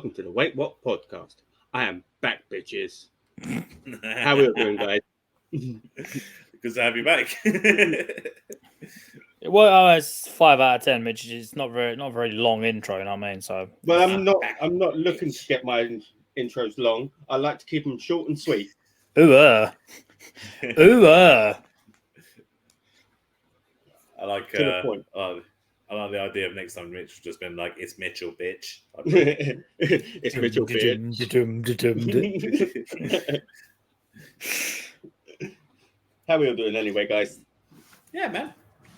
welcome to the Wait What podcast. I am back, bitches. How are we doing, guys? Good to have you back. Well, it's 5 out of 10, Mitch. It's not very long intro, you know what I mean? So, well, I'm not looking to get my intros long. I like to keep them short and sweet. ooh, I like To the point. I like the idea of next time Mitch just been like, it's Mitchell, bitch. It's Mitchell Beard. How are we all doing anyway, guys? Yeah, man.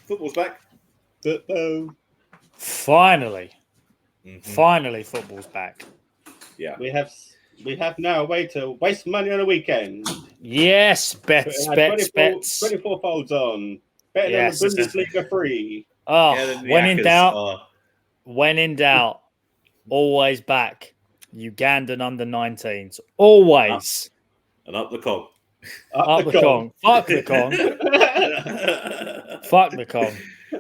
Football's back. Finally, football's back. Yeah. We have now a way to waste money on a weekend. Yes, bets. 24 folds on. Bet Yes. on the Bundesliga free. Oh, Yeah, the when in Yakkers doubt, are- always back. Ugandan under 19s, always and up the cog. up the Kong. Fuck the Kong. Fuck the Kong.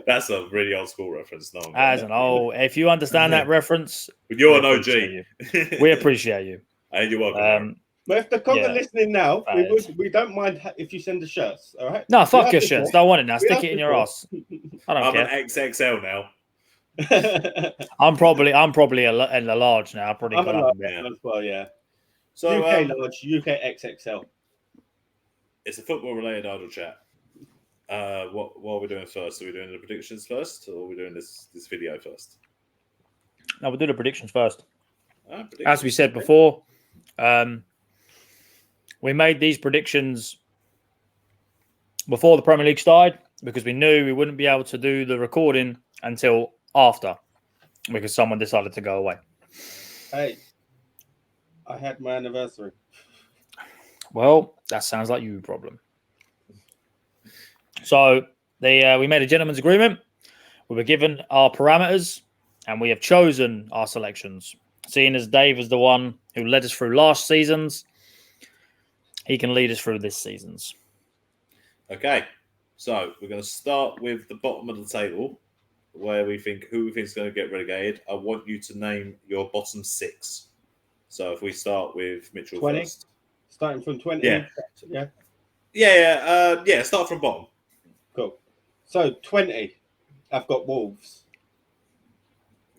That's a really old school reference. No, As an old, if you understand that reference, but you're we an OG. appreciate you. We appreciate you. And you're welcome. But if the Kong Yeah. are listening now, Bad. we don't mind if you send the shirts, all right? No, fuck We your asked shirts. before. Don't want it now. We Stick asked it in your before. ass. I don't I'm care. an XXL now. I'm probably a large now. I've probably I'm got a up a large bit. as well, yeah. So UK large, UK XXL. it's a football-related idle chat. What are we doing first? Are we doing the predictions first, or are we doing this video first? No, we'll do the predictions first. Predictions. As we said before, we made these predictions before the Premier League started because we knew we wouldn't be able to do the recording until after because someone decided to go away. Hey, I had my anniversary. Well, that sounds like your problem. So we made a gentleman's agreement. We were given our parameters and we have chosen our selections. Seeing as Dave is the one who led us through last season's, he can lead us through this season's. Okay, so we're going to start with the bottom of the table, who we think is going to get relegated. I want you to name your bottom 6. So if we start with Mitchell 20? first. Starting from 20. Yeah. Yeah. Start from bottom. Cool. So 20, I've got Wolves.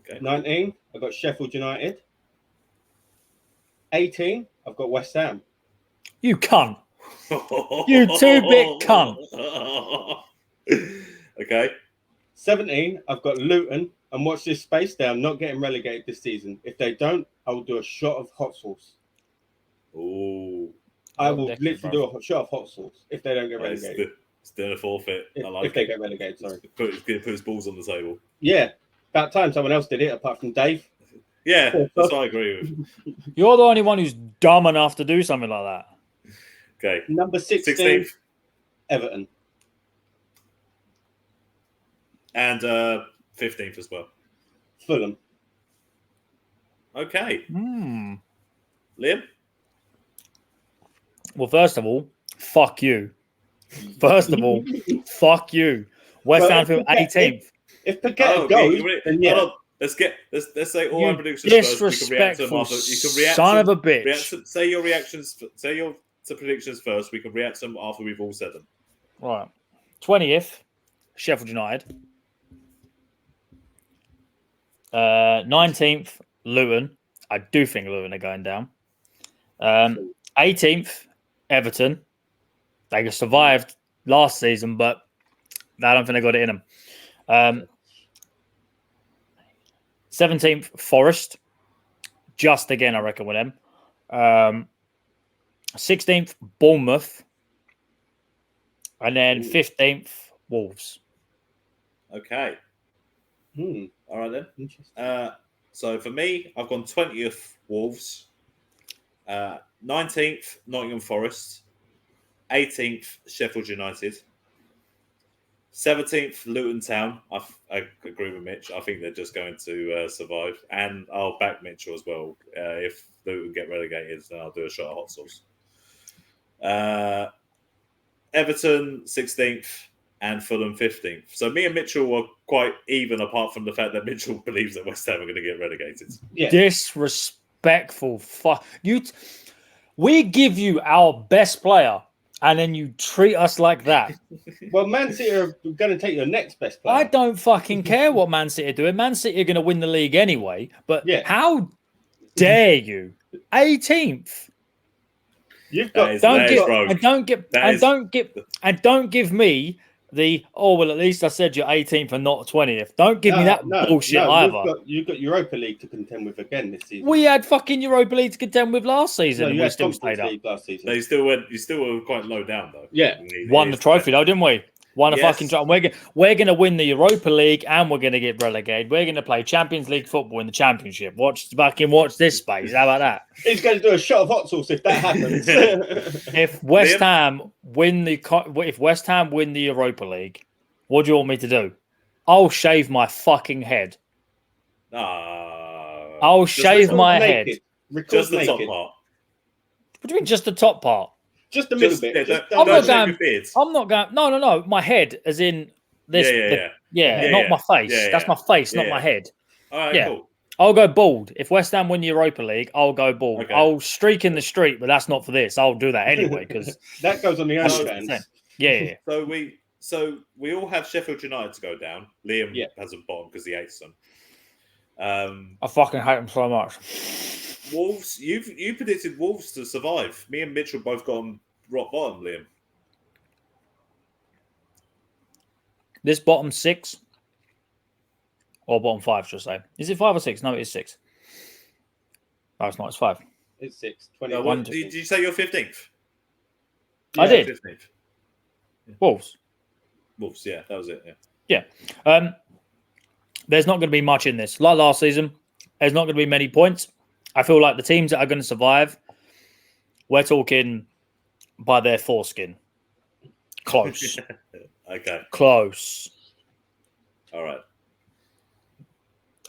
Okay. 19, I've got Sheffield United. 18, I've got West Ham. You cunt. You 2-bit cunt. Okay. 17, I've got Luton. And watch this space. They are not getting relegated this season. If they don't, I will do a shot of hot sauce. Ooh. I will literally do a shot of hot sauce if they don't get relegated. It's doing a forfeit. If they get relegated, sorry. Put his balls on the table. Yeah. About time someone else did it apart from Dave. Yeah, that's what I agree with. You're the only one who's dumb enough to do something like that. Okay. Number 16, 16th. Everton. And 15th as well. Fulham. Okay. Hmm. Liam? Well, first of all, fuck you. First of all, fuck you. West Ham feel 18th. If Paqueta goes, then yeah. Hold on. Let's say all You our predictions first. disrespectful You can react son to of a bitch. say your reactions. Say your predictions first. We can react to them after we've all said them. Right. 20th, Sheffield United. 19th, Luton. I do think Luton are going down. 18th, Everton. They survived last season, but I don't think they got it in them. 17th, Forest. Just again, I reckon, with them. 16th, Bournemouth. And then 15th, Wolves. Okay. All right then. Interesting. So for me, I've gone 20th Wolves, 19th Nottingham Forest, 18th Sheffield United, 17th Luton Town. I agree with Mitch. I think they're just going to survive, and I'll back Mitchell as well. If Luton get relegated, then I'll do a shot of hot sauce. Everton 16th. And Fulham 15th. So me and Mitchell were quite even, apart from the fact that Mitchell believes that West Ham are going to get relegated. Yeah. disrespectful. We give you our best player, and then you treat us like that. Well, Man City are going to take your next best player. I don't fucking care what Man City are doing. Man City are going to win the league anyway. But how dare you? 18th. You've got don't give me the well, at least I said you're 18th and not 20th. Don't give me that bullshit either. You've got Europa League to contend with again this season. We had fucking Europa League to contend with last season. You we had still stayed up. last season. You still were quite low down though. Yeah, won the trophy though, didn't we? Won a fucking trophy. We're going to win the Europa League and we're going to get relegated. We're going to play Champions League football in the Championship. Watch this space. How about that? He's going to do a shot of hot sauce if that happens. If West Ham win the Europa League, what do you want me to do? I'll shave my fucking head. I'll shave my head. Just the top part. What do you mean, just the top part? Just a little bit. I'm not going. No. My head, as in this. Not my face. That's my face, not my head. All right, cool. I'll go bald. If West Ham win the Europa League, I'll go bald. Okay. I'll streak in the street, but that's not for this. I'll do that anyway because that goes on the OnlyFans. Yeah. So we all have Sheffield United to go down. Liam hasn't bottom because he hates them. I fucking hate them so much. Wolves, you predicted Wolves to survive. Me and Mitchell both got them rock bottom, Liam. This bottom 6 or bottom 5, should I say? Is it 5 or 6? No, it is 6. No, it's not. It's 5. It's 6. Did you say you're 15th? I did. 15th. Yeah. Wolves, yeah, that was it. Yeah. There's not going to be much in this. Like last season, there's not going to be many points. I feel like the teams that are going to survive, we're talking by their foreskin. Close. Okay. Close. All right.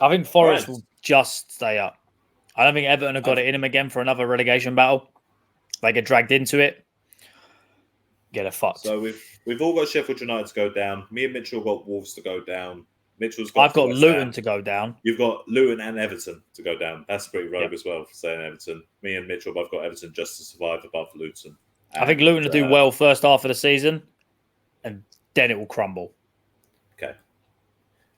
I think Forest will just stay up. I don't think Everton have got it in them again for another relegation battle. They get dragged into it. Get a fucked. So we've all got Sheffield United to go down. Me and Mitchell got Wolves to go down. I've got Luton to go down. You've got Luton and Everton to go down. That's pretty rogue as well for saying Everton. Me and Mitchell both got Everton just to survive above Luton. I think Luton will do well first half of the season, and then it will crumble. Okay.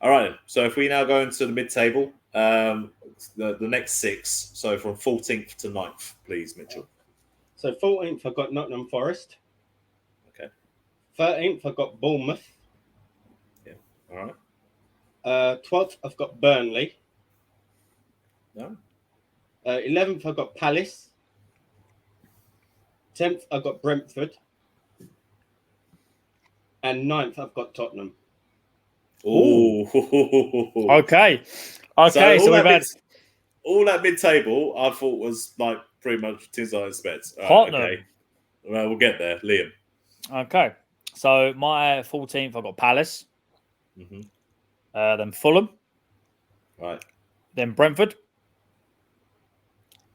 All right. Then. So if we now go into the mid-table, the next 6. So from 14th to 9th, please, Mitchell. So 14th, I've got Nottingham Forest. Okay. 13th, I've got Bournemouth. Yeah. All right. 12th, I've got Burnley. No. 11th, I've got Palace. 10th, I've got Brentford. And 9th, I've got Tottenham. Ooh. Okay. So we've had all that mid-table. I thought was like pretty much teams I expect. Tottenham. Okay. Well, we'll get there, Liam. Okay. So my 14th, I've got Palace. Mm-hmm. Then Fulham. Right. Then Brentford.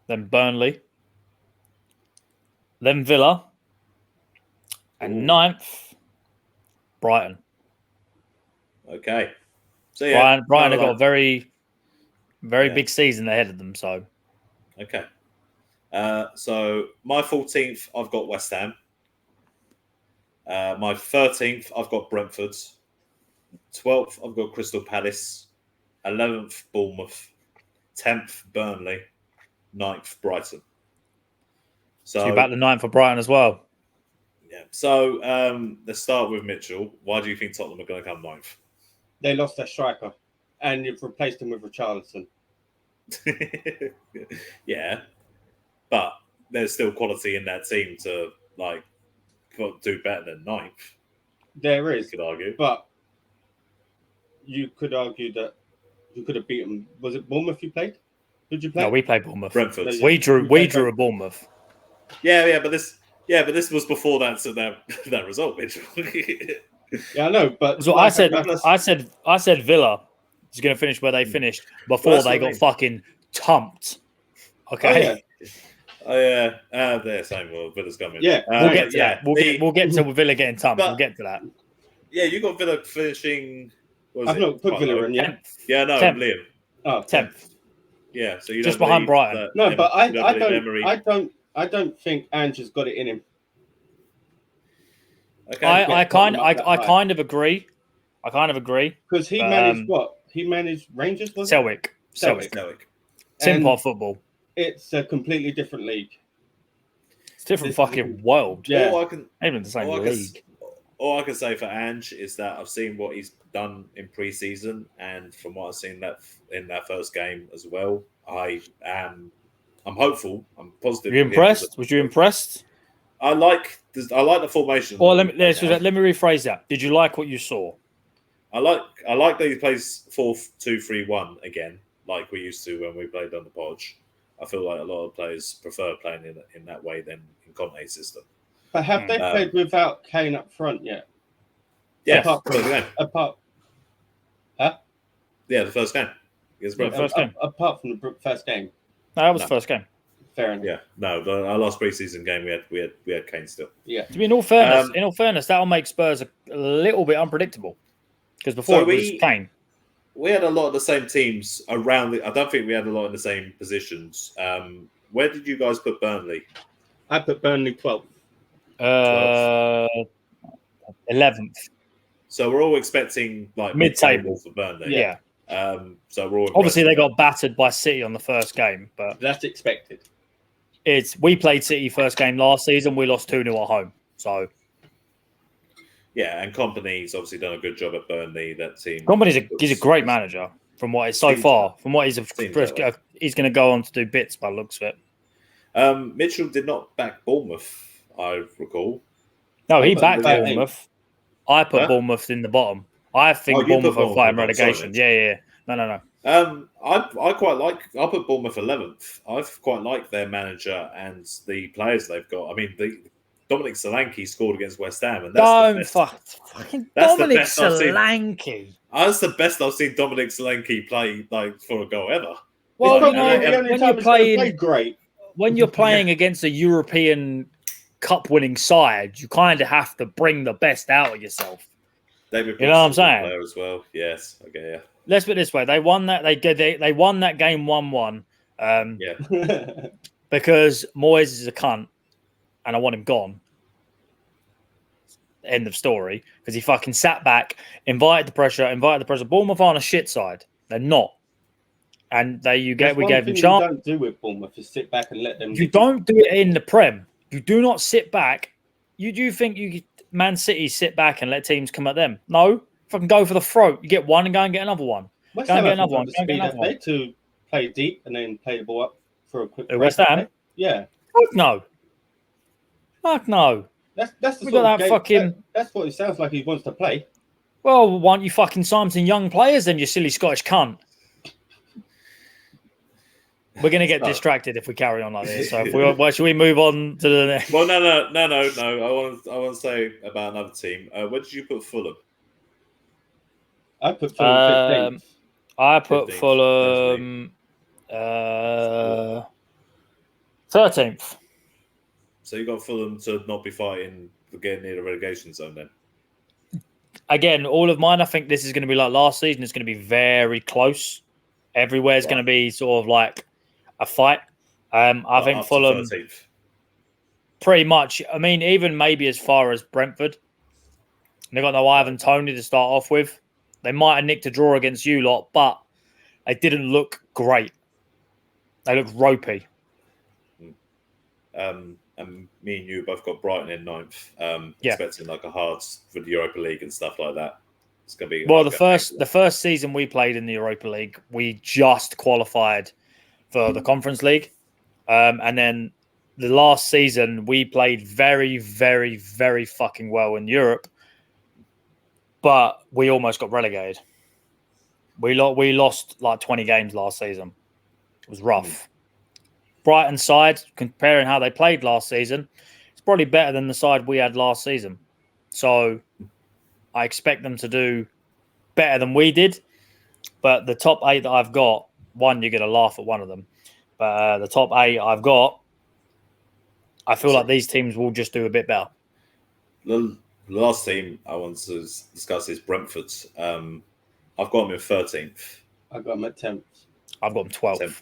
Then Burnley. Then Villa. And 9th, Brighton. Okay. So yeah, Brighton have got a very, very big season ahead of them. So. Okay. So my 14th, I've got West Ham. My 13th, I've got Brentford. 12th, I've got Crystal Palace. 11th, Bournemouth. 10th, Burnley. 9th, Brighton. So you back the 9th for Brighton as well. Yeah. So let's start with Mitchell. Why do you think Tottenham are going to come 9th? They lost their striker, and you've replaced him with Richarlison. Yeah, but there's still quality in that team to do better than 9th. There is, you could argue, but you could argue that you could have beaten. Was it Bournemouth you played? Did you play? No, we played Bournemouth. Brentford. We drew a Bournemouth. Yeah, but this was before that result, Mitchell. Yeah, I know, but so I said Villa is going to finish where they finished before they got fucking tumped. Okay. Oh yeah. They're saying Villa's coming. Yeah, we'll get to that. We'll get to Villa getting tumped. We'll get to that. Yeah, you got Villa finishing. I've not put Villa in yet. Yeah, no, 10th. Liam. Oh, 10th. Yeah, so you Just don't behind believe Brighton. that No, but you don't believe Emery. I don't think Ange has got it in him. Okay. I kind high. of agree. I kind of agree. Because he managed what? He managed Rangers, was it? Celtic. Celtic. Tin And pot football. it's a completely different league. It's a different This- fucking world. Yeah. All I can Even the same all I can- league. all I can say for Ange is that I've seen what he's done in pre-season, and from what I've seen in that first game as well, I'm hopeful. I'm positive. You for him. impressed? Was you impressed? I like the formation. Or that let he me plays now. let me rephrase that. Did you like what you saw? I like that he plays 4-2-3-1 again, like we used to when we played on the Podge. I feel like a lot of players prefer playing in that way than in Conte's system. But have they played without Kane up front yet? Yeah, Apart first game. Yeah, the first game. Apart from the first game. No, that was No. the first game. Fair enough. Yeah, no, our last pre-season game we had Kane still. Yeah. To be in all fairness, that'll make Spurs a little bit unpredictable because before it was Kane. We had a lot of the same teams around. I don't think we had a lot in the same positions. Where did you guys put Burnley? I put Burnley 12th. 11th. So we're all expecting like Mid-table for Burnley. Yeah. So we're all Obviously they impressed. got battered by City on the first game, but That's expected. we played City first game last season. We lost 2-0 at home. So yeah, and Company's obviously done a good job at Burnley. That team. he's a great manager from what he's going to go on to do bits by the looks of it. Mitchell did not back Bournemouth, I recall. No, he backed back Bournemouth. I put Bournemouth in the bottom. I think you put Bournemouth are fighting Bournemouth, relegation. sorry. Yeah. No. I quite like. I put Bournemouth 11th. I've quite liked their manager and the players they've got. I mean, Dominic Solanke scored against West Ham, and that's fucking Dominic Solanke. That's the best I've seen Dominic Solanke play like for a goal ever. Well, when you're playing against a European Cup-winning side, you kind of have to bring the best out of yourself. David, you know what I'm saying? As well. Yes. Okay. Yeah. Let's put it this way: they won that. They won that game 1-1. Because Moyes is a cunt, and I want him gone. End of story. Because he fucking sat back, invited the pressure. Bournemouth aren't a shit side. They're not. And we gave them chance. You don't do with Bournemouth is sit back and let them. You don't do it in the Prem. You do not sit back. You do think Man City sit back and let teams come at them? No. Fucking go for the throat. You get one and go and get another one. West Ham they to play deep and then play the ball up for a quick. West Ham? Yeah. Fuck no. That's the we sort got of that game, fucking. That's what it sounds like he wants to play. Well, why don't you fucking sign some young players then, you silly Scottish cunt? We're going to get distracted if we carry on like this. So, should we move on to the next? Well, no. I want to say about another team. Where did you put Fulham? I put Fulham 15th. I put Fulham 13th. So you got Fulham to not be fighting for getting near the relegation zone then? Again, all of mine, I think this is going to be like last season. It's going to be very close. Everywhere's going to be sort of like a fight. I think Fulham pretty much. I mean, even maybe as far as Brentford. They got no Ivan Toney to start off with. They might have nicked a draw against you lot, but they didn't look great. They looked ropey. And me and you both got Brighton in 9th. Expecting like a hard for the Europa League and stuff like that. It's going to be the first season we played in the Europa League, we just qualified for the Conference League, and then the last season we played very, very, very fucking well in Europe, but we almost got relegated. We lost like 20 games last season. It was rough. Brighton side, comparing how they played last season, it's probably better than the side we had last season. So I expect them to do better than we did. But the top 8 that I've got, one, you're going to laugh at one of them. But the top 8 I've got, I feel like these teams will just do a bit better. The last team I want to discuss is Brentford. I've got them in 13th. I've got them at 10th. I've got them 12th.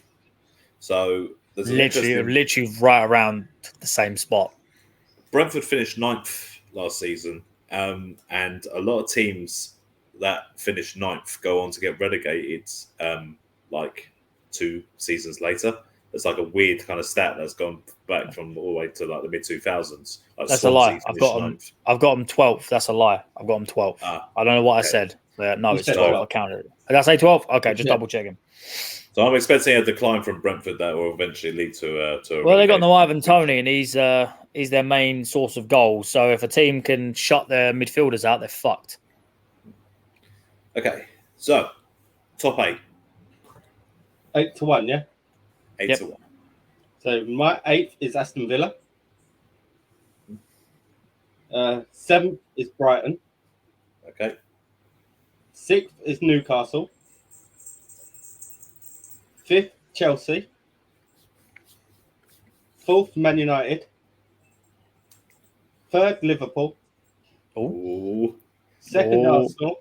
So there's an literally right around the same spot. Brentford finished 9th last season, and a lot of teams that finished 9th go on to get relegated like 2 seasons later. It's like a weird kind of stat that's gone back from all the way to like the mid 2000s. Like That's Swansea a lie. I've got 9th. them 12th. That's a lie. I've got them 12th. I don't know what I said. No, You it's said 12. 12. I counted it. Did I say 12? Okay, just Yeah. double checking. So I'm expecting a decline from Brentford that will eventually lead to a Well, they got no relegation. Ivan Toney, and he's their main source of goals. So if a team can shut their midfielders out, they're fucked. Okay, so top 8. 8-1, yeah. 8-1. So my 8th is Aston Villa. 7th is Brighton. Okay. 6th is Newcastle. 5th, Chelsea. 4th, Man United. 3rd, Liverpool. Ooh. 2nd, Oh. Arsenal.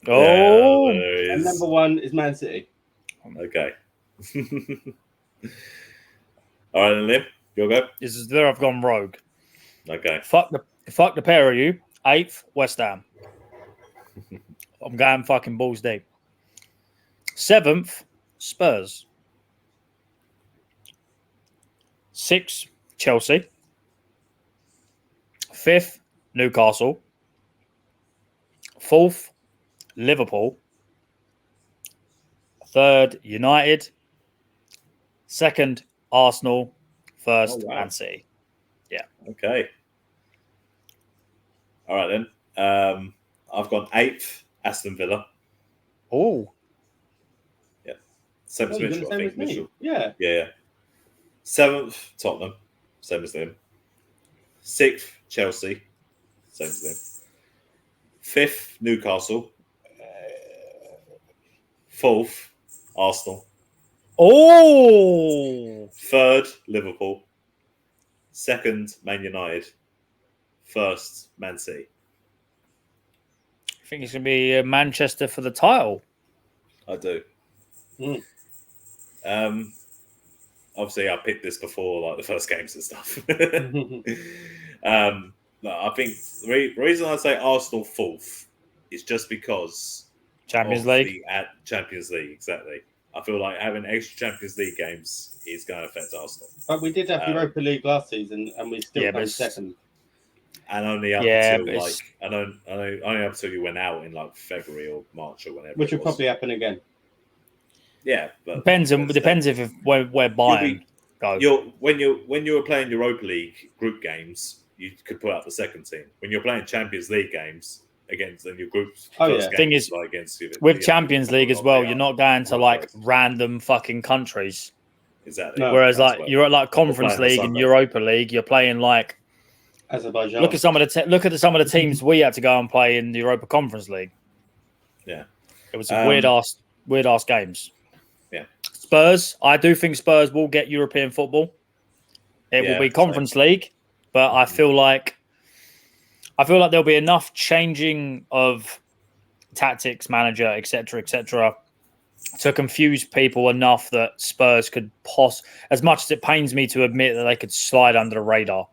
Oh, Yeah, And number 1 is Man City. okay. All right, then, Liam, you'll go. this is where I've gone rogue. Okay. Fuck the pair of you. 8th, West Ham. I'm going fucking balls deep. 7th, Spurs. 6th, Chelsea. 5th, Newcastle. 4th, Liverpool. 3rd, United. 2nd, Arsenal. 1st, Oh, wow. Man City. Okay. All right, then. I've gone 8th, Aston Villa. Oh, 7th, Oh, you're Mitchell, gonna I say think. with me? Mitchell. Yeah. Yeah. 7th, Tottenham. Same as them. 6th, Chelsea. Same as them. 5th, Newcastle. 4th, Arsenal. oh! 3rd, Liverpool. 2nd, Man United. 1st, Man City. I think it's going to be Manchester for the title. I do. Mm. Obviously, I picked this before like the first games and stuff. No, I think the reason I say Arsenal 4th is just because Champions of League. the Champions League. Exactly. I feel like having extra Champions League games is going to affect Arsenal, But we did have Europa League last season, and we still Yeah, come but 2nd. and only up Yeah, until but like it's- only up until you went out in like February or March or whenever. Which it will was. probably happen again. Yeah, but Depends if where Bayern go. When you were playing Europa League group games, you could put out the second team. When you're playing Champions League games against then your group's Oh, first yeah. game Thing is, like against With Champions League as well, you're not going to like Right. random fucking countries. exactly. No. Whereas That's like what- you're at like Conference playing on League and Sunday. Europa League, you're playing like Azerbaijan. look at some of the teams we had to go and play in the Europa Conference League. Yeah. It was weird ass games. Yeah. Spurs, I do think Spurs will get European football. It will Yeah, be Conference League, but I feel like there'll be enough changing of tactics, manager, etc., to confuse people enough that Spurs could as much as it pains me to admit that they could slide under the radar.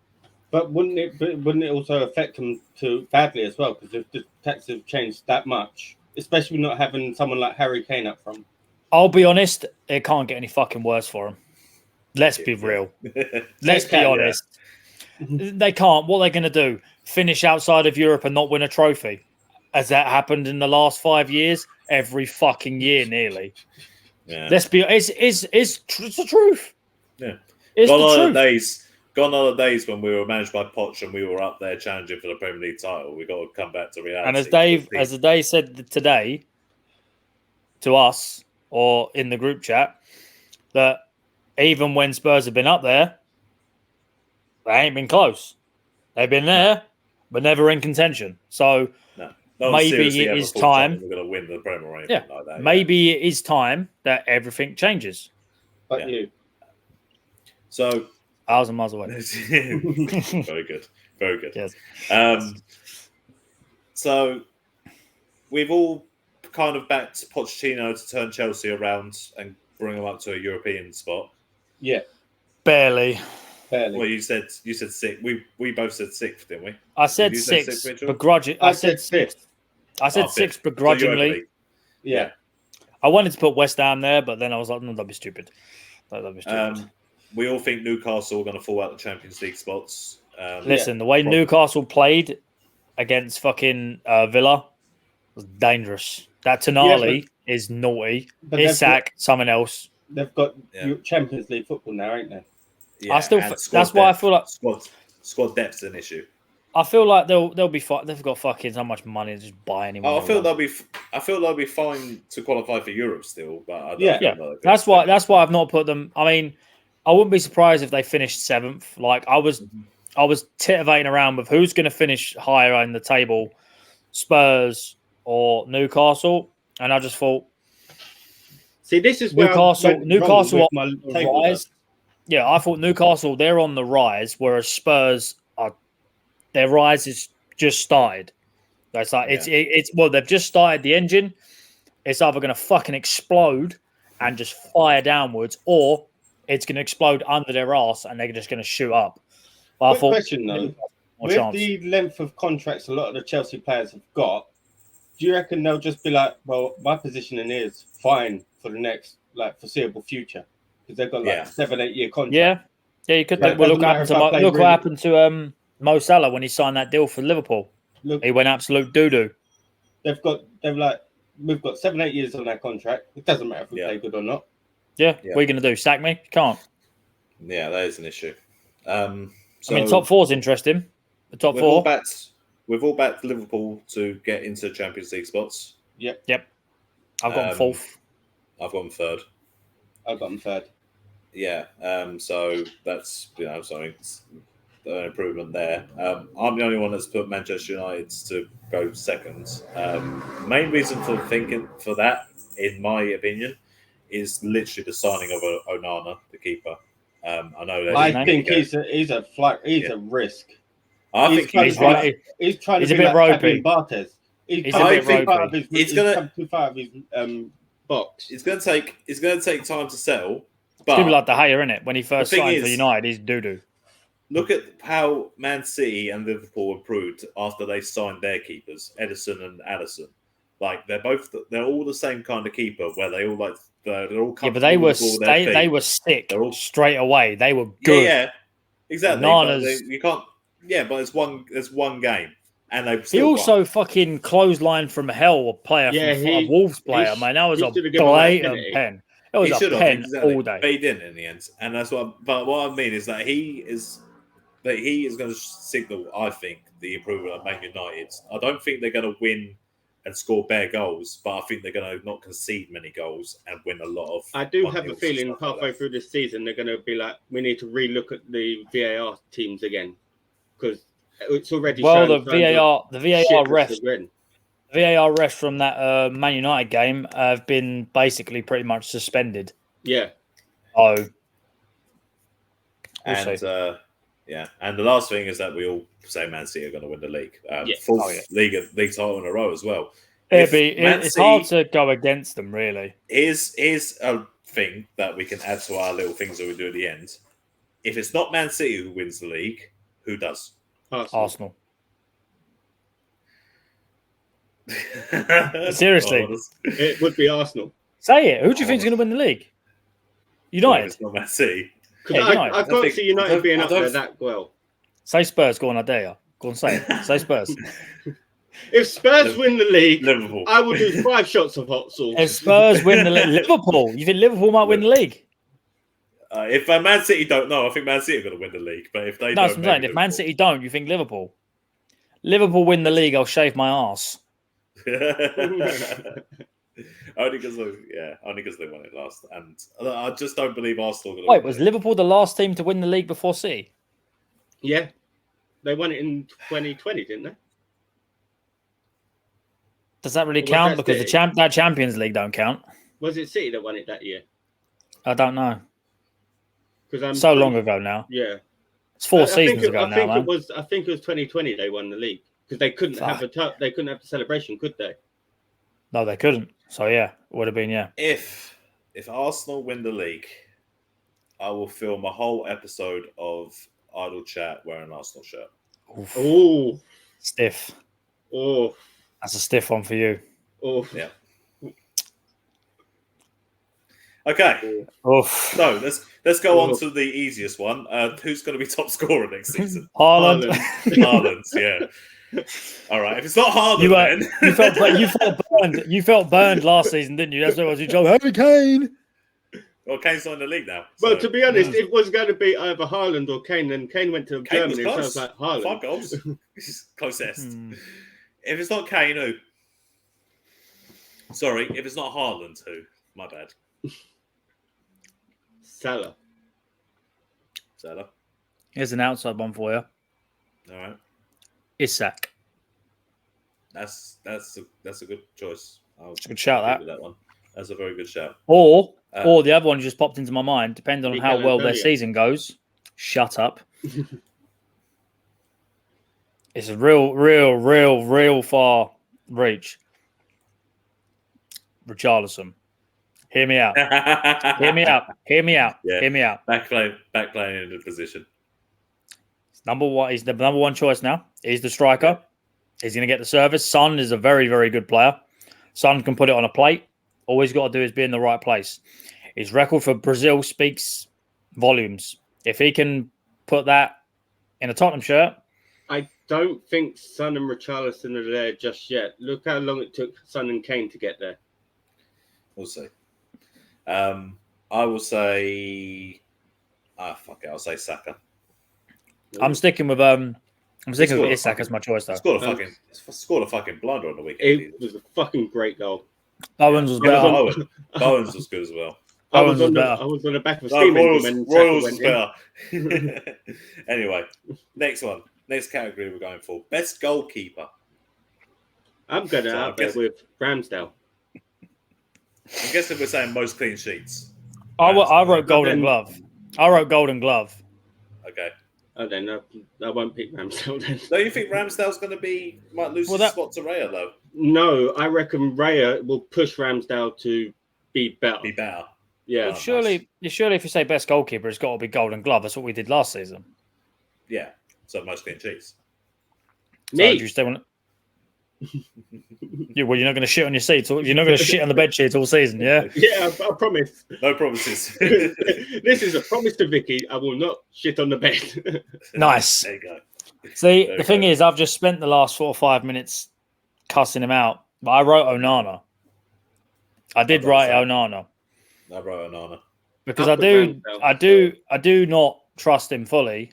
But wouldn't it also affect them too badly as well? Because if the tactics have changed that much, especially not having someone like Harry Kane up front. I'll be honest, it can't get any fucking worse for them. Let's be real. Let's be honest. They can't. What are they going to do? Finish outside of Europe and not win a trophy? Has that happened in the last 5 years? Every fucking year, nearly. Yeah. Let's be. It's the truth. Yeah. It's the truth. Gone are the days when we were managed by Poch and we were up there challenging for the Premier League title. We got to come back to reality. And as Dave said today to us or in the group chat, that even when Spurs have been up there, they ain't been close. They've been there, but never in contention. So maybe it is time. We're going to win the Premier or anything like that. Maybe it is time that everything changes. But you. So hours and miles away. Very good. Very good. Yes. So we've all kind of backed Pochettino to turn Chelsea around and bring them up to a European spot. Yeah, Barely. barely. Well, you said sixth. We both said sixth, didn't we? I said Did you say six, Mitchell? begrudgingly. I said fifth. I said Oh, six fifth. So you're begrudgingly. overly. Yeah. I wanted to put West Ham there, but then I was like, no, that'd be stupid. That'd be stupid. We all think Newcastle are going to fall out the Champions League spots. Listen, the way Newcastle played against fucking Villa was dangerous. That Tonali is naughty. Isak, someone else. They've got Champions League football now, ain't they? Yeah, that's why I feel like squad depth's an issue. I feel like they'll be fine. They've got fucking so much money to just buy anyone. I feel they'll be fine to qualify for Europe still, but I don't That's why I've not put them. I mean, I wouldn't be surprised if they finished seventh. Like I was titivating around with who's going to finish higher in the table, Spurs or Newcastle, and I just thought, see, this is Newcastle on my the table, rise. Yeah, I thought Newcastle they're on the rise, whereas Spurs their rise has just started. It's like it's they've just started the engine. It's either going to fucking explode and just fire downwards, or it's going to explode under their ass and they're just going to shoot up. But Quick question though, with the length of contracts a lot of the Chelsea players have got, do you reckon they'll just be like, well, my positioning is fine for the next foreseeable future because they've got 7-8 year contract? Yeah, you could. Well, look what happened to Mo Salah when he signed that deal for Liverpool. He went absolute doo-doo. We've got 7-8 years on that contract. It doesn't matter if we play good or not. Yeah. What are you going to do? Sack me? You can't. Yeah, that is an issue. I mean, top four's interesting. The top four. We've all backed Liverpool to get into Champions League spots. Yep. I've got them fourth. I've got them third. I've got them third. Yeah. So that's something. An improvement there. I'm the only one that's put Manchester United to go second. Main reason for thinking for that, in my opinion, is literally the signing of Onana, the keeper. I know. I think he's a risk. I think he's trying to be like ropey. Bartes. He's a bit ropey. He's going too far of his box. It's going to take time to settle. But it's going to be like De Gea, innit? When he first signed for United, he's doo-doo. Look at how Man City and Liverpool improved after they signed their keepers, Ederson and Alisson. Like they're all the same kind of keeper, where they're all but they were sick straight away. They were good. Yeah, exactly. You can't. Yeah, but it's one game, and he also fucking clothesline from hell a player from a Wolves player. Man, that was a blatant pen. It was a pen all day. But he didn't in the end, and that's what. But what I mean is that he is going to signal, I think, the improvement of Man United. I don't think they're going to win and score bare goals, but I think they're going to not concede many goals and win a lot of. I do have a feeling halfway through this season they're going to be like, we need to relook at the VAR teams again because it's already. Well, the VAR refs from that Man United game have been basically pretty much suspended. Yeah. And the last thing is that we all say Man City are going to win the league. Fourth league title in a row as well. It's hard to go against them, really. Here's a thing that we can add to our little things that we do at the end. If it's not Man City who wins the league, who does? Arsenal. Seriously. It would be Arsenal. Say it. Who do you think is going to win the league? United. It's not Man City. I can't see United being up there that well. Say Spurs. Go on, I dare you. Go on, say it. Say Spurs. If Spurs win the league, Liverpool. I will do 5 shots of hot sauce. If Spurs win the league, Liverpool. You think Liverpool might win the league? If Man City don't know, I think Man City are going to win the league. But if they don't, that's what I'm saying. If Man City don't, you think Liverpool? Liverpool win the league, I'll shave my arse. Only because they won it last, and I just don't believe Arsenal. Wait, was Liverpool the last team to win the league before City? Yeah, they won it in 2020, didn't they? Does that really count? Because that Champions League don't count. Was it City that won it that year? I don't know. Because long ago now. Yeah, it's 4 seasons ago now. I think it was 2020 they won the league because they couldn't have the celebration, could they? No, they couldn't. So yeah, it would have been If Arsenal win the league, I will film a whole episode of Idle Chat wearing an Arsenal shirt. Oh, Stiff. oh, That's a stiff one for you. oh. Yeah. Okay. Oof. So let's go on to the easiest one. Who's going to be top scorer next season? Haaland. Haaland, yeah. All right. If it's not Haaland, then you felt burned last season, didn't you? That's what it was. You told Harry Kane. Well, Kane's not in the league now. Well, to be honest, it was going to be either Haaland or Kane, and Kane went to Kane Germany, so I was like, Haaland. 5 goals. Closest. If it's not Kane, who? Sorry, if it's not Haaland, who? My bad. Salah. Here's an outside one for you. All right. Isak. That's a good choice. It's a good shout, that one. That's a very good shout. Or the other one just popped into my mind, depending on how well their season goes. Shut up. It's a real far reach. Richarlison. Hear me out. Hear me out. Yeah. Hear me out. Back playing in the position. Number one, he's the number one choice now. He's the striker. He's going to get the service. Son is a very, very good player. Son can put it on a plate. All he's got to do is be in the right place. His record for Brazil speaks volumes. If he can put that in a Tottenham shirt. I don't think Son and Richarlison are there just yet. Look how long it took Son and Kane to get there. We'll see. I will say... fuck it. I'll say Saka. I'm sticking with Isak as my choice, though. Scored a fucking blunder on the weekend. It was a fucking great goal. Owens was better. Bowens was good as well. I was on the back of a steam engine when Royals was went better. Anyway, next one. Next category we're going for. Best goalkeeper. I'm going to out there with Ramsdale. I'm guessing we're saying most clean sheets. I wrote Golden Glove. Okay. Oh, then I won't pick Ramsdale then. Do you think Ramsdale's going to might lose his spot to Raya, though? No, I reckon Raya will push Ramsdale to be better. Yeah. Well, surely, if you say best goalkeeper, it's got to be Golden Glove. That's what we did last season. Yeah. So most clean sheets. Me? So do you still want... You're not going to shit on your seats. You're not going to shit on the bed sheets all season, yeah? Yeah, I promise. No promises. This is a promise to Vicky. I will not shit on the bed. Nice. There you go. See, the thing is, I've just spent the last 4 or 5 minutes cussing him out, but I wrote Onana. I did write Onana. I wrote Onana because I do not trust him fully.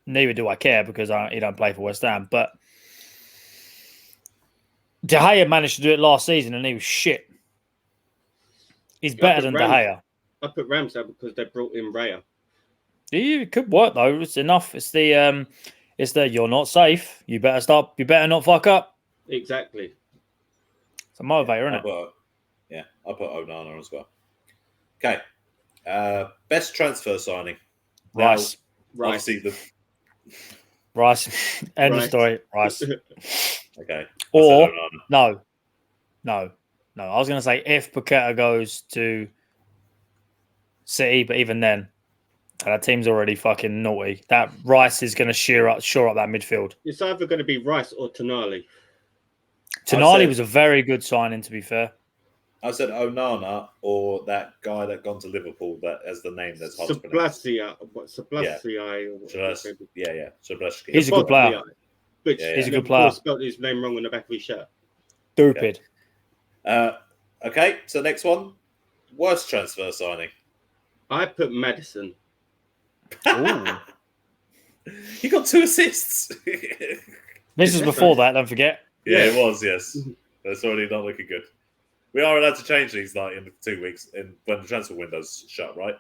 Neither do I care because he don't play for West Ham. But De Gea managed to do it last season and he was shit. He's better than De Gea. I put Ramsdale because they brought in Raya. It could work though. It's enough. It's the you're not safe. You better stop. You better not fuck up. Exactly. It's a motivator, isn't it? I'll put Onana as well. Okay. Best transfer signing. Rice. Obviously Rice. End of story. Rice. Okay. Or no. I was going to say if Paqueta goes to City, but even then, that team's already fucking naughty. That Rice is going to shore up that midfield. It's either going to be Rice or Tonali. Tonali was a very good signing, to be fair. I said Onana or that guy that gone to Liverpool that has the name that's hard to pronounce. Sablaski. He's a good player. He's a good player. Spelled his name wrong on the back of his shirt. Stupid. Okay, so next one. Worst transfer signing. I put Maddison. He got 2 assists. This is before that, don't forget. Yeah, it was, yes. That's already not looking good. We are allowed to change these in 2 weeks when the transfer window's shut, right?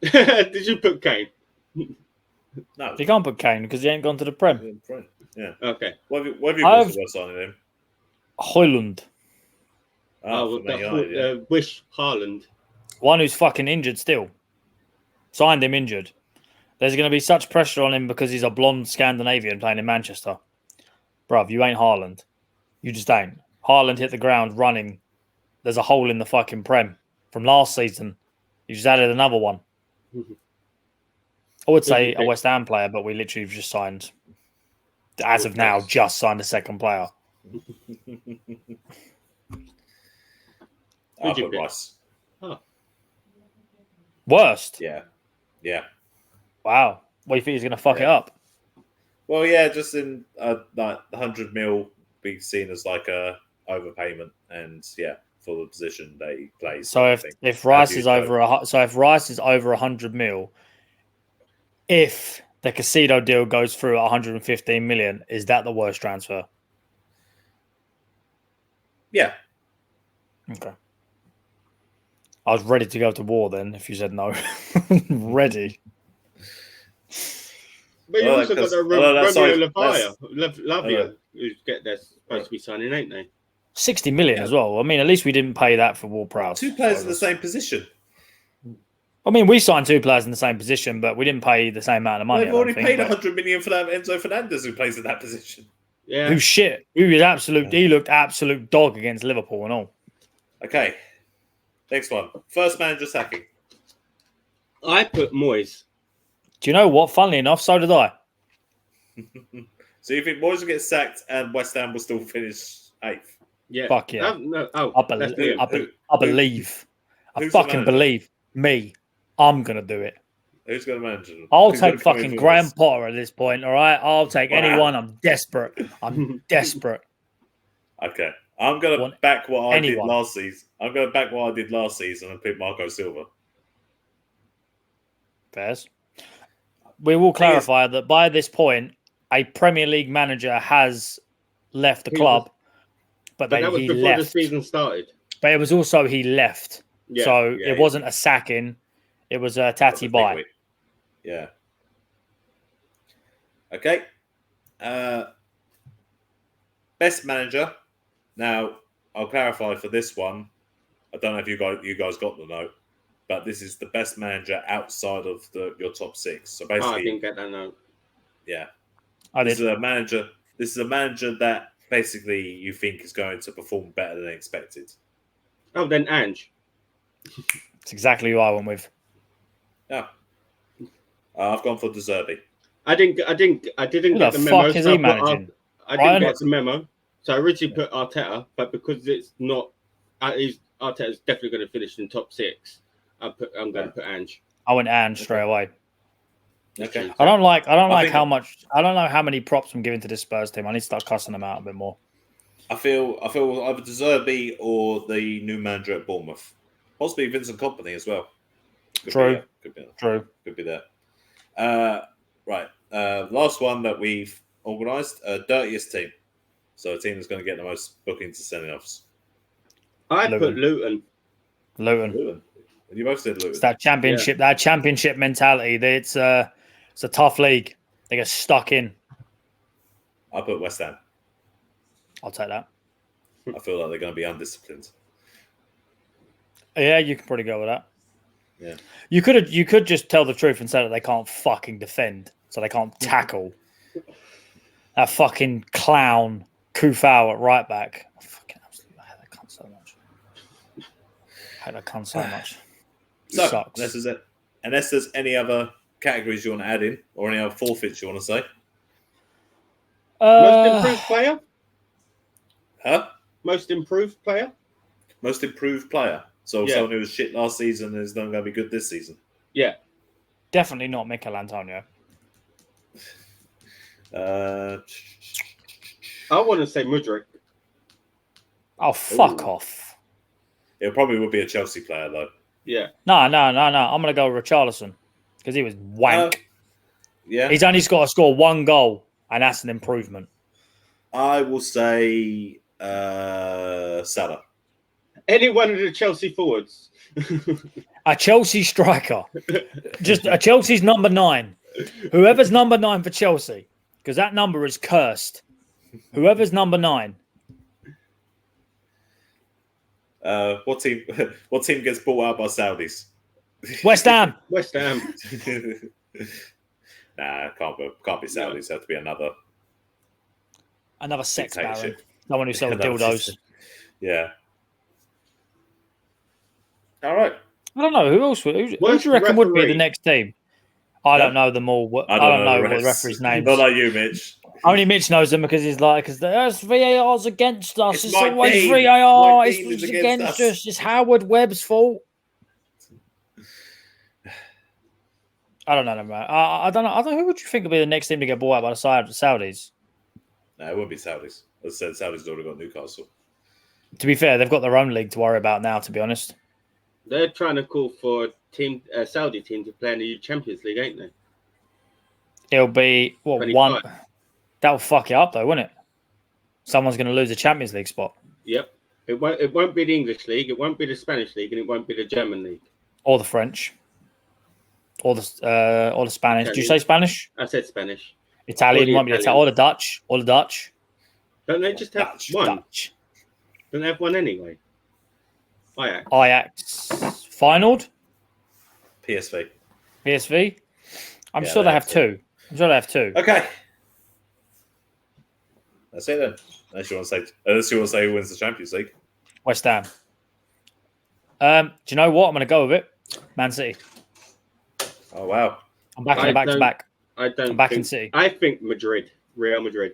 Did you put Kane? No. You can't put Kane because he ain't gone to the Prem. Yeah. Okay. What have you got for worst signing him? Højlund. Wish Haaland. One who's fucking injured still. Signed him injured. There's going to be such pressure on him because he's a blonde Scandinavian playing in Manchester. Bruv, you ain't Haaland. You just ain't. Haaland hit the ground running. There's a hole in the fucking Prem from last season. You just added another one. I would say a West Ham player, but we literally have just signed, as of now, just signed a second player. I'll put Rice. Oh. Worst? Yeah. Wow. What do you think he's going to fuck it up? Well, yeah, just in like 100 mil be seen as like a overpayment, and for the position that he plays. So if Rice is over if Rice is over 100 mil, if the Casido deal goes through at 115 million, is that the worst transfer? Yeah. Okay. I was ready to go to war then. If you said no, ready. But you also got the Romeo Lavia, who's supposed to be signing, ain't they? 60 million as well. I mean, at least we didn't pay that for Ward-Prowse. 2 players in the same position. I mean, we signed 2 players in the same position, but we didn't pay the same amount of money. They've already paid 100 million for that Enzo Fernandez, who plays in that position. Yeah. Who's shit? Who is absolute? He looked absolute dog against Liverpool and all. Okay. Next one. First manager sacking. I put Moyes. Do you know what? Funnily enough, so did I. So you think Moyes will get sacked and West Ham will still finish 8th? Yeah. Fuck yeah. I believe. I fucking believe. Me. I'm going to do it. Who's going to manage them? I'll take fucking Graham Potter at this point, all right? I'll take anyone. I'm desperate. I'm desperate. Okay. I'm going to back what I did last season. I'm going to back what I did last season and pick Marco Silva. Fairs. We will clarify that by this point, a Premier League manager has left the club, but that was before the season started. But it was also he left, so it wasn't a sacking; it was a tatty bye. Yeah. Okay. Best manager. Now I'll clarify for this one. I don't know if you guys got the note, but this is the best manager outside of your top 6. So basically, I didn't get that note. Yeah. This is a manager that basically you think is going to perform better than expected. Oh, then Ange. It's exactly who I went with. Yeah. I've gone for De Zerbi. I didn't get the memo. Fuck is he managing? I didn't get the memo. So I originally put Arteta, but because it's not, Arteta's definitely going to finish in top 6. I'm going to put Ange. I went Ange straight away. Okay. I don't know how many props I'm giving to this Spurs team. I need to start cussing them out a bit more. I feel either De Zerbi or the new manager at Bournemouth. Possibly Vincent Kompany as well. True. Could be there. Right. Last one that we've organised, dirtiest team. So a team that's going to get the most bookings to send-offs. I put Luton. Luton. You both said Luton. It's that championship mentality. It's a tough league. They get stuck in. I put West Ham. I'll take that. I feel like they're going to be undisciplined. Yeah, you can probably go with that. Yeah. You could just tell the truth and say that they can't fucking defend, so they can't tackle. That fucking clown Kufau at right back. I hate that cunt so much. So, Sucks. this is it. Unless there's any other categories you want to add in, or any other forfeits you want to say. Most improved player? Huh? Most improved player? Most improved player. So someone who was shit last season is not going to be good this season. Yeah. Definitely not Mikel Antonio. I want to say Mudryk. Oh, fuck off. It probably would be a Chelsea player, though. Yeah. No. I'm going to go with Richarlison because he was wank. Yeah. He's only got to score 1 goal, and that's an improvement. I will say Salah. Any one of the Chelsea forwards. A Chelsea striker. Just a Chelsea's number 9. Whoever's number 9 for Chelsea, because that number is cursed. Whoever's number 9. What team gets bought out by Saudis? West Ham. West Ham. Nah, can't be Saudis. Have to be another sex baron. Someone who sells dildos. Yeah. All right. I don't know who else. Who do you reckon would be the next team? I don't know them all. I don't know what the referees' names. Not like you, Mitch. Only Mitch knows them because he's like, because there's VAR's against us. It's always team. VAR. It's against us. It's Howard Webb's fault. I don't know, man. I don't know. Who would you think would be the next team to get bought out by the Saudis? No, it wouldn't be Saudis. As I said, Saudis already got Newcastle. To be fair, they've got their own league to worry about now, to be honest. They're trying to call for a Saudi team to play in the Champions League, ain't they? It'll be, one. That'll fuck it up, though, won't it? Someone's going to lose a Champions League spot. Yep. It won't be the English league, it won't be the Spanish league, and it won't be the German league. Or the French. Or the Spanish. Italian. Did you say Spanish? I said Spanish. Italian might be Italian. Or the Dutch. Don't they just have one? Dutch. Don't they have one anyway? Ajax. Finaled? PSV. I'm sure they have two. Okay. That's it then. Unless you want to say who wins the Champions League. West Ham. Do you know what? I'm going to go with it. Man City. Oh, wow. I'm back in the back-to-back. I'm back in City. I think Real Madrid.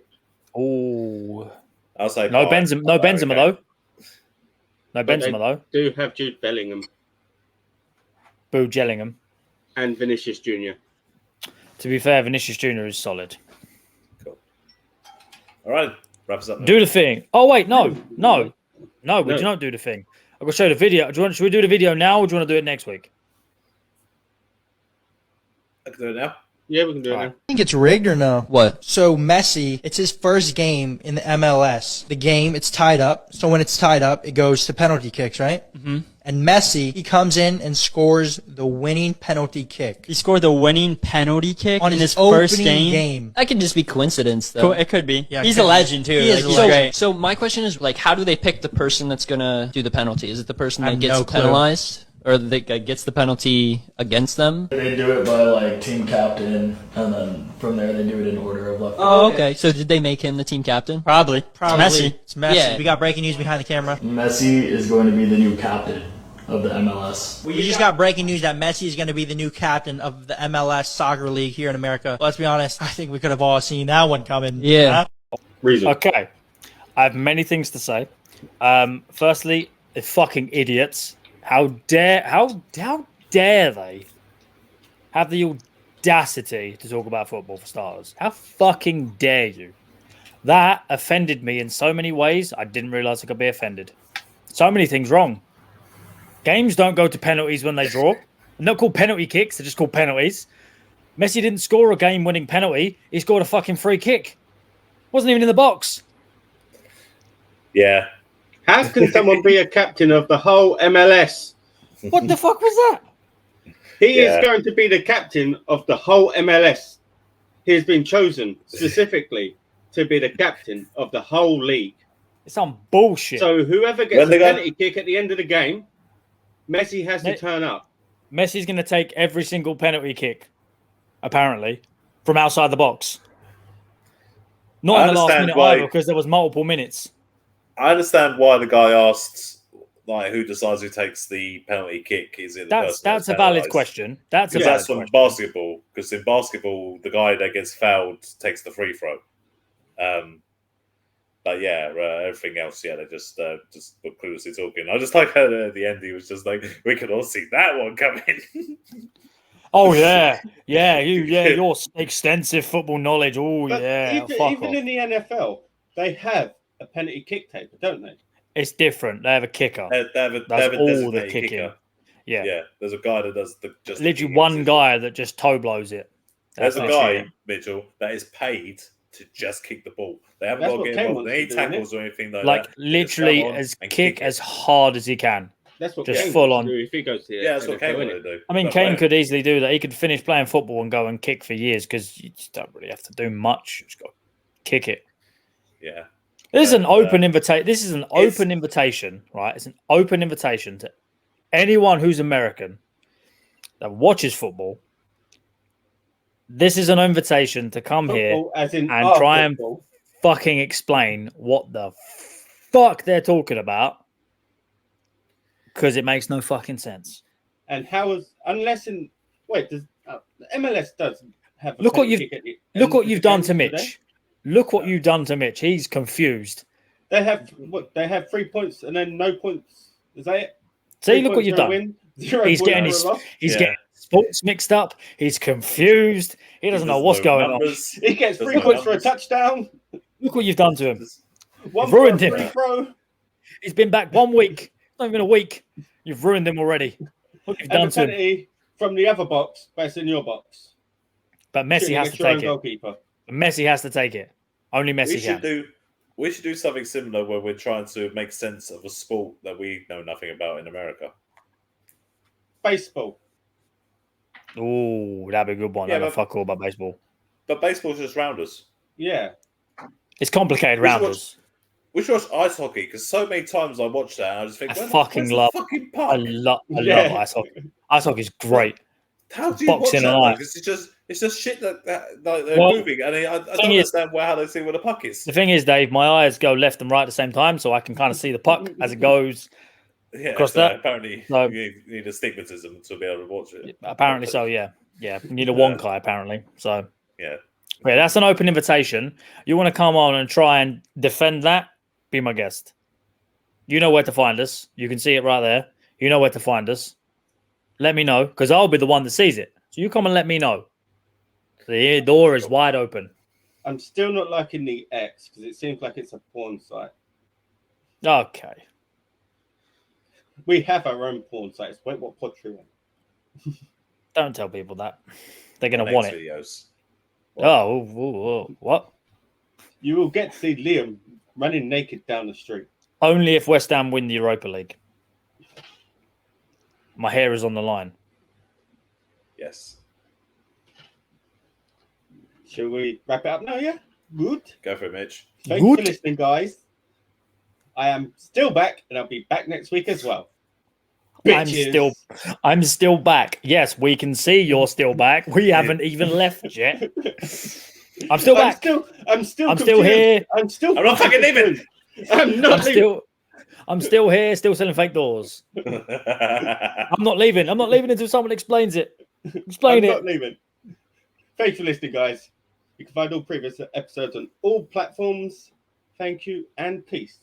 Oh. I'll say no Benzema. No Benzema, though. No Benzema, though. Do have Jude Bellingham. Boo Jellingham. And Vinicius Jr. To be fair, Vinicius Jr. is solid. Cool. All right. Wrap us up. Do the thing. Oh, wait. No. We do not do the thing. I'm going to show the video. Should we do the video now, or do you want to do it next week? I can do it now. Yeah, we can do it now. I think it's rigged or no? What? So Messi, it's his first game in the MLS. The game, it's tied up. So when it's tied up, it goes to penalty kicks, right? Mm-hmm. And Messi, he comes in and scores the winning penalty kick. He scored the winning penalty kick On in his opening first game. That could just be coincidence, though. It could be. Yeah, he's a legend, too. He is he's a great. So my question is, how do they pick the person that's going to do the penalty? Is it the person I that have gets no clue. penalized? Or that gets the penalty against them? They do it by team captain, and then from there they do it in order of left. Oh, okay. So did they make him the team captain? Probably. Probably. It's Messi. Yeah. We got breaking news behind the camera. Messi is going to be the new captain of the MLS. We just got breaking news that Messi is going to be the new captain of the MLS soccer league here in America. Let's be honest, I think we could have all seen that one coming. Yeah. Reason. Okay. I have many things to say. Firstly, they're fucking idiots. How dare they have the audacity to talk about football for starters? How fucking dare you? That offended me in so many ways. I didn't realize I could be offended. So many things wrong. Games don't go to penalties when they draw. They're not called penalty kicks. They're just called penalties. Messi didn't score a game-winning penalty. He scored a fucking free kick. Wasn't even in the box. Yeah. How can someone be a captain of the whole MLS? What the fuck was that? He is going to be the captain of the whole MLS. He has been chosen specifically to be the captain of the whole league. It's some bullshit. So whoever gets the penalty kick at the end of the game, Messi has to turn up. Messi's going to take every single penalty kick, apparently, from outside the box. Not in the last minute either, because there was multiple minutes. I understand why the guy asked, who decides who takes the penalty kick. Is it that's a valid question. That's from basketball. Because in basketball, the guy that gets fouled takes the free throw. But yeah, everything else, they just were cluelessly talking. I just like how at the end he was just like, "We could all see that one coming." Oh yeah, your extensive football knowledge. Oh But yeah, even in the NFL, they have a penalty kick taker, don't they? It's different. They have a kicker. They have all the kicking. kicker. Yeah. There's a guy that does just literally one guy that just toe blows it. There's a guy, Mitchell, that is paid to just kick the ball. They haven't got to get involved in any tackles or anything like that. Literally kick as hard as he can. That's what just Kane full on. Do if he goes to that's what Kane would do. I mean, Kane could easily do that. He could finish playing football and go and kick for years because you just don't really have to do much. You just got to kick it. Yeah. This is an open invitation. This is an open invitation, right? It's an open invitation to anyone who's American that watches football. This is an invitation to come here and try and fucking explain what the fuck they're talking about, because it makes no fucking sense. And how is unless in wait does MLS does have a Look what penalty you've kick at the look end what of you've the done game, to do they? Mitch. Look what you've done to Mitch. He's confused. They have what? They have 3 points and then no points. Is that it? See, 3 look what points you've for a done. win, 0 He's points getting for a his loss. he's getting sports mixed up. He's confused. He doesn't know what's going on. He gets Doesn't 3 know points for a numbers. touchdown. Look what you've done to him. One You've for a ruined him. free throw. He's been back 1 week. Not even a week. You've ruined him already. Look what you've And done a to him. penalty from the other box, but it's in your box. But Messi Shooting has against to your own take it. goalkeeper. Messi has to take it. Only Messi can. We should do something similar where we're trying to make sense of a sport that we know nothing about in America. Baseball. Ooh, that'd be a good one. Yeah, I don't but- fuck all about baseball. But baseball's just rounders. Yeah. It's complicated We should rounders. We should watch ice hockey because so many times I watch that and I just think, I where's fucking the love- fucking I puck? love Yeah. ice hockey. Ice hockey's great. How do you watch boxing that? and though? ice. 'Cause it's just shit that they're Well, moving, and I don't thing is- understand how they see where the puck is. The thing is, Dave, my eyes go left and right at the same time, so I can kind of see the puck as it goes. Yeah, across so that. apparently No. you need astigmatism to be able to watch it. Apparently so, yeah. Yeah, you need a Wonkai, apparently. So, Yeah. yeah, that's an open invitation. You want to come on and try and defend that? Be my guest. You know where to find us. You can see it right there. You know where to find us. Let me know, because I'll be the one that sees it. So you come and let me know. The door is wide open. I'm still not liking the X because it seems like it's a porn site. Okay. We have our own porn sites. WaitWhatPodTrio. Don't tell people that. They're going to Next want it. videos. What? You will get to see Liam running naked down the street. Only if West Ham win the Europa League. My hair is on the line. Yes. Shall we wrap it up now? Yeah? Good. Go for it, Mitch. Thanks for Good. listening, guys. I am still back, and I'll be back next week as well. Bitches. I'm still back. Yes, we can see you're still back. We haven't even left yet. I'm still back. I'm still still here. I'm not fucking leaving. I'm not leaving. I'm still here, still selling fake doors. I'm not leaving. I'm not leaving until someone explains it. Explain I'm it. not leaving. Thanks for listening, guys. You can find all previous episodes on all platforms. Thank you and peace.